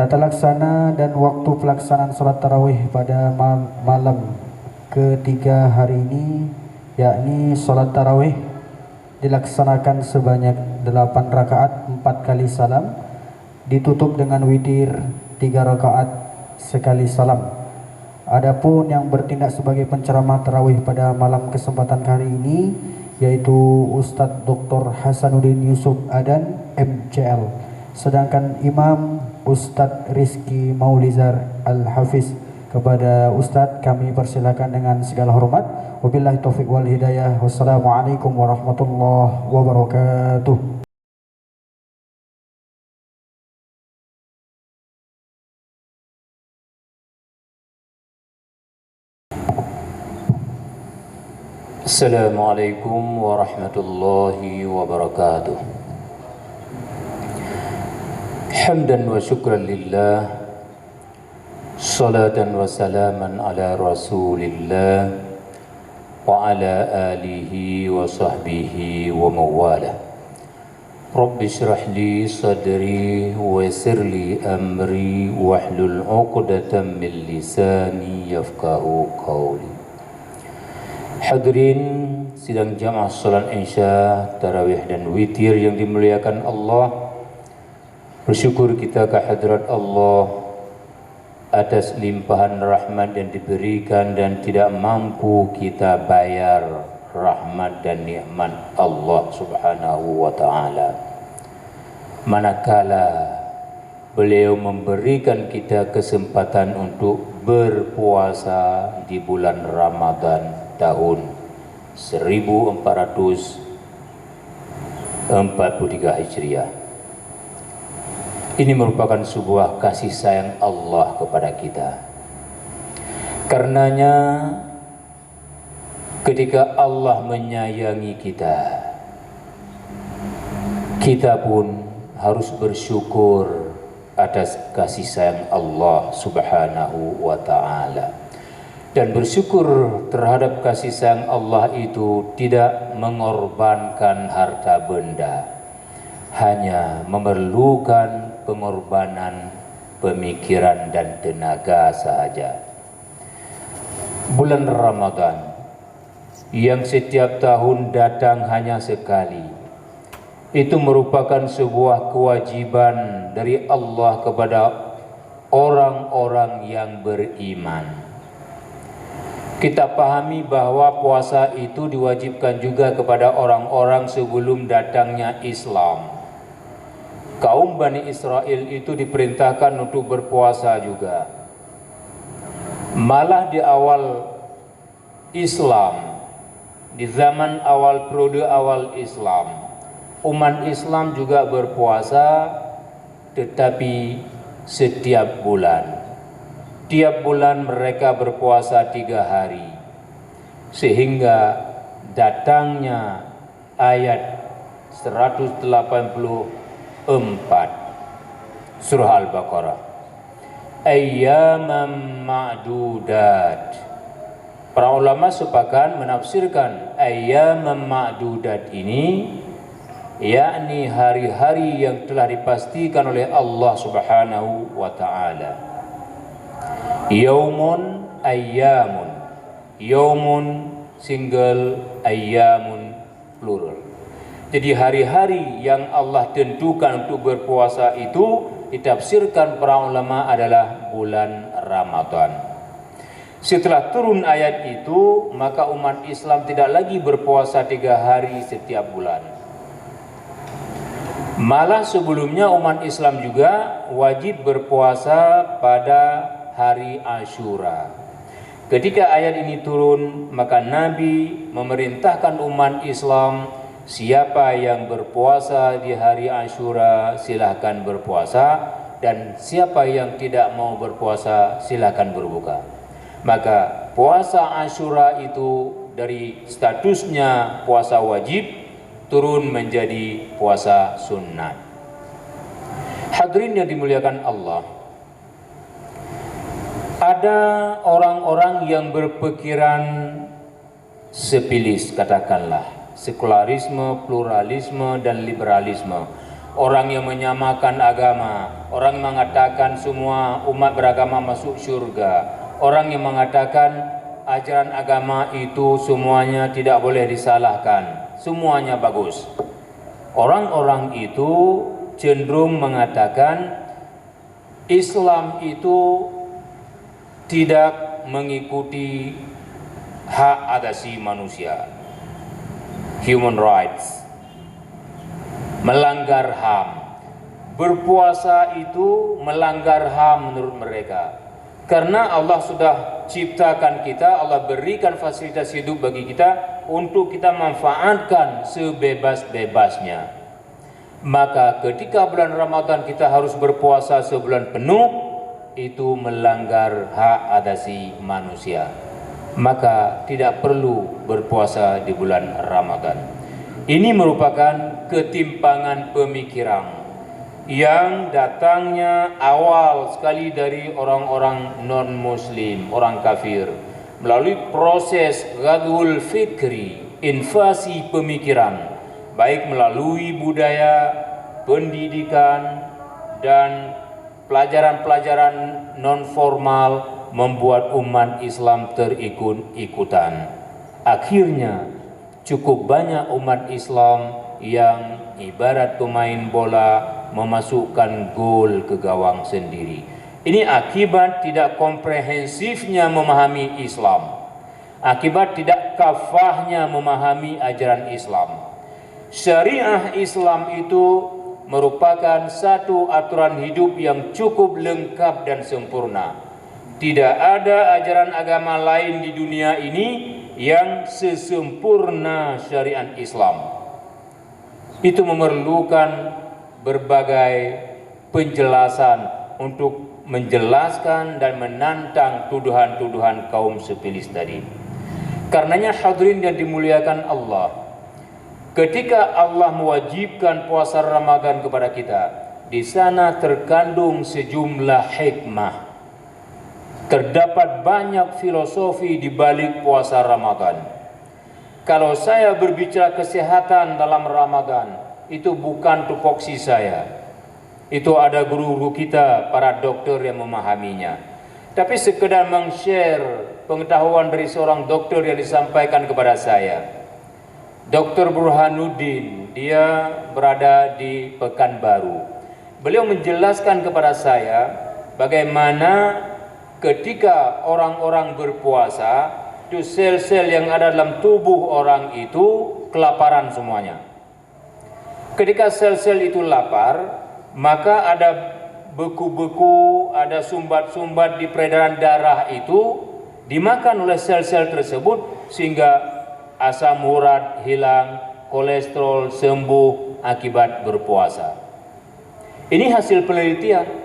Tata laksana dan waktu pelaksanaan sholat tarawih pada malam ketiga hari ini, yakni sholat tarawih dilaksanakan sebanyak 8 rakaat 4 kali salam, ditutup dengan witir 3 rakaat sekali salam. Adapun yang bertindak sebagai penceramah tarawih pada malam kesempatan kali ini yaitu Ustadz Dr. Hasanuddin Yusuf Adan MCL, sedangkan Imam Ustadz Rizky Maulizar Al-Hafiz. Kepada Ustadz kami persilakan dengan segala hormat. Wabillahi taufiq wal hidayah. Wassalamualaikum warahmatullahi wabarakatuh. Assalamualaikum warahmatullahi wabarakatuh. Hamdan wa syukran lillah, salatan wa salaman ala rasulillah wa ala alihi wa sahbihi wa mawalah. Rabbi syrah li sadri wa yassir li amri wahlul 'uqdatam min lisani yafqahu qawli. Hadirin sidang jamaah salat Isya, tarawih dan witir yang dimuliakan Allah, bersyukur kita kehadrat Allah atas limpahan rahmat yang diberikan dan tidak mampu kita bayar rahmat dan nikmat Allah Subhanahu wa taala. Manakala beliau memberikan kita kesempatan untuk berpuasa di bulan Ramadan tahun 1443 Hijriah. Ini merupakan sebuah kasih sayang Allah kepada kita. Karenanya ketika Allah menyayangi kita, kita pun harus bersyukur atas kasih sayang Allah Subhanahu wa taala. Dan bersyukur terhadap kasih sayang Allah itu tidak mengorbankan harta benda, hanya memerlukan pengorbanan pemikiran dan tenaga sahaja. Bulan Ramadan yang setiap tahun datang hanya sekali, itu merupakan sebuah kewajiban dari Allah kepada orang-orang yang beriman. Kita pahami bahwa puasa itu diwajibkan juga kepada orang-orang sebelum datangnya Islam. Kaum Bani Israel itu diperintahkan untuk berpuasa juga. Malah di awal Islam, di zaman awal periode awal Islam, umat Islam juga berpuasa, tetapi setiap bulan. Tiap bulan mereka berpuasa 3 hari, sehingga datangnya ayat 184 surah Al-Baqarah, ayyaman ma'dudat. Para ulama sepakat menafsirkan ayyaman ma'dudat ini yakni hari-hari yang telah dipastikan oleh Allah Subhanahu wa taala. Yaumun ayyamun, yaumun single, ayyamun plural. Jadi hari-hari yang Allah tentukan untuk berpuasa itu ditafsirkan para ulama adalah bulan Ramadan. Setelah turun ayat itu, maka umat Islam tidak lagi berpuasa 3 hari setiap bulan. Malah sebelumnya umat Islam juga wajib berpuasa pada hari Ashura. Ketika ayat ini turun, maka Nabi memerintahkan umat Islam, siapa yang berpuasa di hari Ashura silahkan berpuasa, dan siapa yang tidak mau berpuasa silahkan berbuka. Maka puasa Ashura itu dari statusnya puasa wajib turun menjadi puasa sunnah. Hadirin yang dimuliakan Allah, ada orang-orang yang berpikiran sepilis, katakanlah sekularisme, pluralisme dan liberalisme, orang yang menyamakan agama, orang yang mengatakan semua umat beragama masuk surga, orang yang mengatakan ajaran agama itu semuanya tidak boleh disalahkan, semuanya bagus. Orang-orang itu cenderung mengatakan Islam itu tidak mengikuti hak asasi manusia, human rights, melanggar HAM. Berpuasa itu melanggar HAM menurut mereka. Karena Allah sudah ciptakan kita, Allah berikan fasilitas hidup bagi kita untuk kita manfaatkan sebebas-bebasnya. Maka ketika bulan Ramadan kita harus berpuasa sebulan penuh, itu melanggar hak asasi manusia. Maka tidak perlu berpuasa di bulan Ramadan. Ini merupakan ketimpangan pemikiran yang datangnya awal sekali dari orang-orang non-muslim, orang kafir, melalui proses ghadul fikri, invasi pemikiran, baik melalui budaya, pendidikan, dan pelajaran-pelajaran non-formal membuat umat Islam terikut-ikutan. Akhirnya cukup banyak umat Islam yang ibarat pemain bola memasukkan gol ke gawang sendiri. Ini akibat tidak komprehensifnya memahami Islam, akibat tidak kafahnya memahami ajaran Islam. Syariah Islam itu merupakan satu aturan hidup yang cukup lengkap dan sempurna. Tidak ada ajaran agama lain di dunia ini yang sesempurna syariat Islam. Itu memerlukan berbagai penjelasan untuk menjelaskan dan menantang tuduhan-tuduhan kaum sepilis tadi. Karenanya hadirin yang dimuliakan Allah, ketika Allah mewajibkan puasa Ramadan kepada kita, di sana terkandung sejumlah hikmah. Terdapat banyak filosofi di balik puasa Ramadan. Kalau saya berbicara kesehatan dalam Ramadan, itu bukan tupoksi saya. Itu ada guru-guru kita, para dokter yang memahaminya. Tapi sekedar meng-share pengetahuan dari seorang dokter yang disampaikan kepada saya. Dr. Burhanuddin, dia berada di Pekanbaru. Beliau menjelaskan kepada saya bagaimana ketika orang-orang berpuasa, itu sel-sel yang ada dalam tubuh orang itu kelaparan semuanya. Ketika sel-sel itu lapar, maka ada beku-beku, ada sumbat-sumbat di peredaran darah itu dimakan oleh sel-sel tersebut sehingga asam urat hilang, kolesterol sembuh akibat berpuasa. Ini hasil penelitian.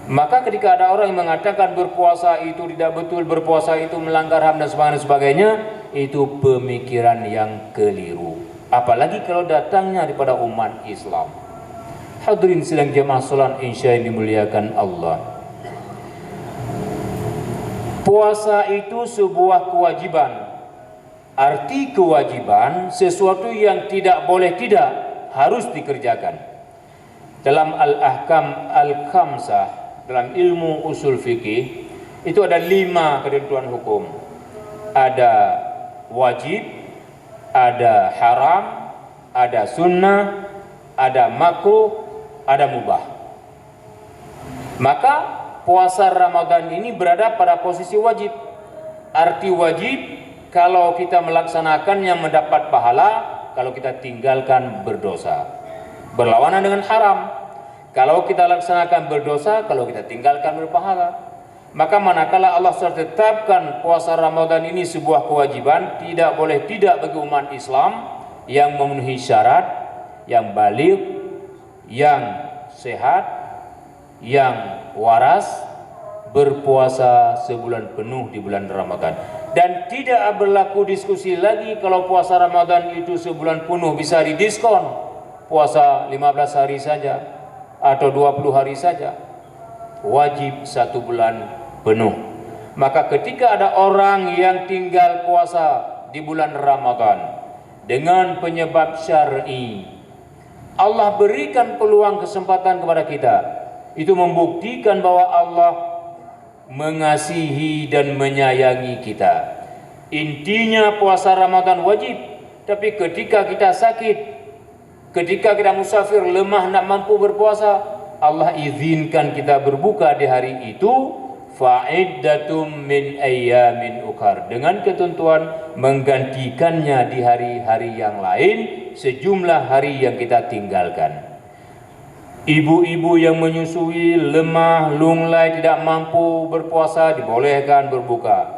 Maka ketika ada orang yang mengatakan berpuasa itu tidak betul, berpuasa itu melanggar HAM dan sebagainya, itu pemikiran yang keliru. Apalagi kalau datangnya daripada umat Islam. Hadirin sidang jamaah salat Isya yang dimuliakan Allah. Puasa itu sebuah kewajiban. Arti kewajiban sesuatu yang tidak boleh tidak harus dikerjakan. Dalam Al-Ahkam Al-Khamsah, dalam ilmu usul fikih, itu ada 5 ketentuan hukum. Ada wajib, ada haram, ada sunnah, ada makruh, ada mubah. Maka puasa Ramadan ini berada pada posisi wajib. Arti wajib, kalau kita melaksanakannya mendapat pahala, kalau kita tinggalkan berdosa. Berlawanan dengan haram. Kalau kita laksanakan berdosa, kalau kita tinggalkan berpahala. Maka manakala Allah sudah tetapkan puasa Ramadan ini sebuah kewajiban, tidak boleh tidak bagi umat Islam yang memenuhi syarat, yang baligh, yang sehat, yang waras, berpuasa sebulan penuh di bulan Ramadan. Dan tidak berlaku diskusi lagi kalau puasa Ramadan itu sebulan penuh bisa didiskon. Puasa 15 hari saja atau 20 hari saja, wajib 1 bulan penuh. Maka ketika ada orang yang tinggal puasa di bulan Ramadan dengan penyebab syar'i, Allah berikan peluang kesempatan kepada kita. Itu membuktikan bahwa Allah mengasihi dan menyayangi kita. Intinya puasa Ramadan wajib, tapi ketika kita sakit, ketika kita musafir, lemah, nak mampu berpuasa, Allah izinkan kita berbuka di hari itu, fa'iddatum min ayyamin ukhar, dengan ketentuan menggantikannya di hari-hari yang lain, sejumlah hari yang kita tinggalkan. Ibu-ibu yang menyusui, lemah, lunglai, tidak mampu berpuasa, dibolehkan berbuka.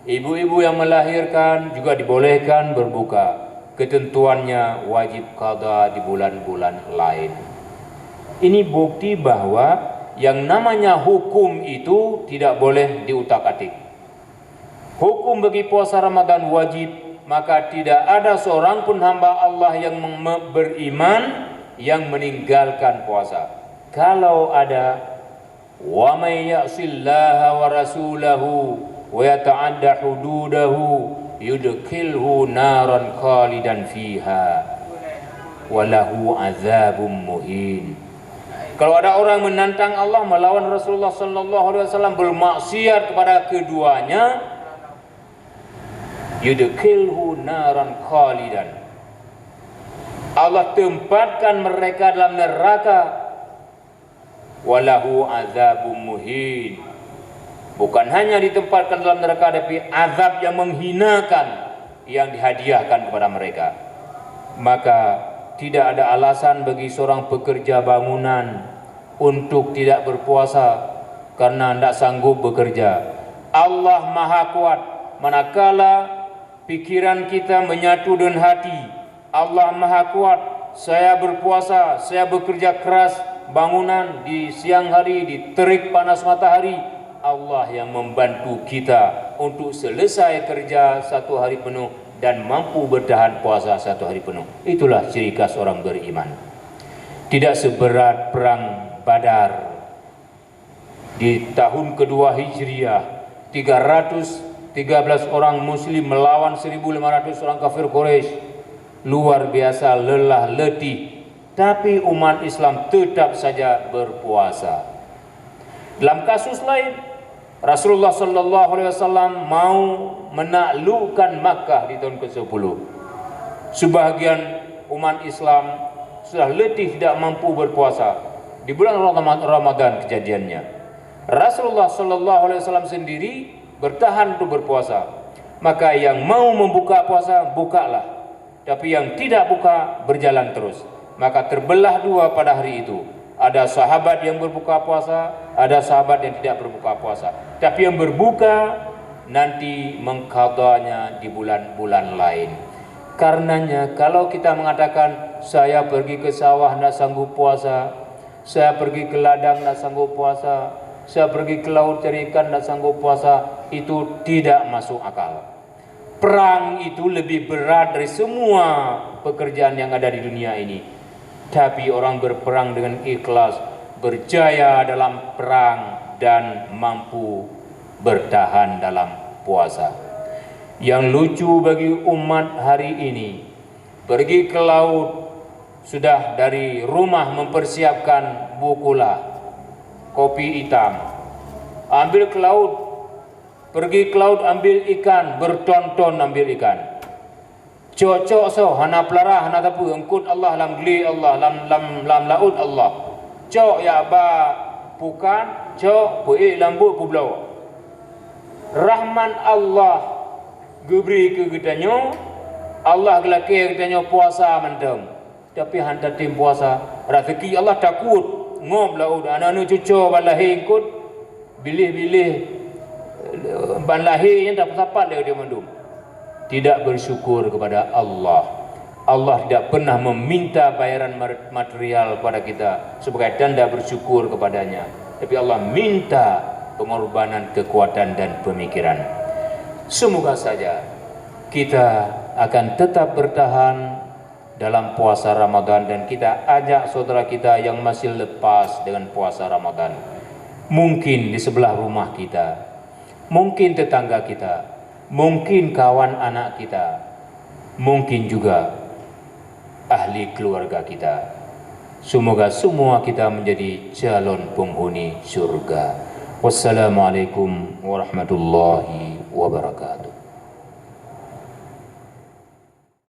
Ibu-ibu yang melahirkan juga dibolehkan berbuka. Ketentuannya wajib qada di bulan-bulan lain. Ini bukti bahwa yang namanya hukum itu tidak boleh diutak-atik. Hukum bagi puasa Ramadan wajib, maka tidak ada seorang pun hamba Allah yang beriman yang meninggalkan puasa. Kalau ada, wa may ya'sillaha wa rasulahu wa yata'adda hududahu yudkhilhu naran khalidan fiha wa lahu azabun muhin. Kalau ada orang menantang Allah, melawan Rasulullah sallallahu alaihi wasallam, bermaksiat kepada keduanya, yudkhilhu naran khalidan, Allah tempatkan mereka dalam neraka, walahu azabun muhin. Bukan hanya ditempatkan dalam neraka, tapi azab yang menghinakan yang dihadiahkan kepada mereka. Maka tidak ada alasan bagi seorang pekerja bangunan untuk tidak berpuasa karena tidak sanggup bekerja. Allah Maha Kuat. Manakala pikiran kita menyatu dengan hati, Allah Maha Kuat. Saya berpuasa, saya bekerja keras bangunan di siang hari, di terik panas matahari. Allah yang membantu kita untuk selesai kerja satu hari penuh dan mampu bertahan puasa satu hari penuh. Itulah ciri khas orang beriman. Tidak seberat perang Badar di tahun kedua Hijriah, 313 orang muslim melawan 1.500 orang kafir Quraisy. Luar biasa lelah letih, tapi umat Islam tetap saja berpuasa. Dalam kasus lain, Rasulullah sallallahu alaihi wasallam mau menaklukkan Makkah di tahun ke-10. Sebahagian umat Islam sudah letih, tidak mampu berpuasa. Di bulan Ramadan kejadiannya. Rasulullah sallallahu alaihi wasallam sendiri bertahan untuk berpuasa. Maka yang mau membuka puasa, bukalah. Tapi yang tidak buka, berjalan terus. Maka terbelah dua pada hari itu. Ada sahabat yang berbuka puasa, ada sahabat yang tidak berbuka puasa. Tapi yang berbuka nanti mengqadanya di bulan-bulan lain. Karenanya kalau kita mengatakan saya pergi ke sawah tidak sanggup puasa, saya pergi ke ladang tidak sanggup puasa, saya pergi ke laut cari ikan tidak sanggup puasa, itu tidak masuk akal. Perang itu lebih berat dari semua pekerjaan yang ada di dunia ini. Tapi orang berperang dengan ikhlas, berjaya dalam perang dan mampu bertahan dalam puasa. Yang lucu bagi umat hari ini, pergi ke laut, sudah dari rumah mempersiapkan bukula, kopi hitam, ambil ke laut, pergi ke laut ambil ikan, bertonton ambil ikan. Cocok so, hana pelarah, hana tapu, engkut Allah, lam geli Allah, lam laut Allah. Cok ya ba pukan, cok puik lambu publau. Rahman Allah geberi ke kitanya, Allah gelaki kitanya puasa mendem. Tapi hantar tim puasa, rezeki Allah takut, ngom laut, anak-anak cucu balahi engkut, bilih-bilih ban lahir yang tak sapat dia mandum. Tidak bersyukur kepada Allah. Allah tidak pernah meminta bayaran material kepada kita sebagai tanda bersyukur kepadanya. Tapi Allah minta pengorbanan kekuatan dan pemikiran. Semoga saja kita akan tetap bertahan dalam puasa Ramadan dan kita ajak saudara kita yang masih lepas dengan puasa Ramadan. Mungkin di sebelah rumah kita, mungkin tetangga kita, mungkin kawan anak kita, mungkin juga ahli keluarga kita. Semoga semua kita menjadi calon penghuni surga. Wassalamualaikum warahmatullahi wabarakatuh.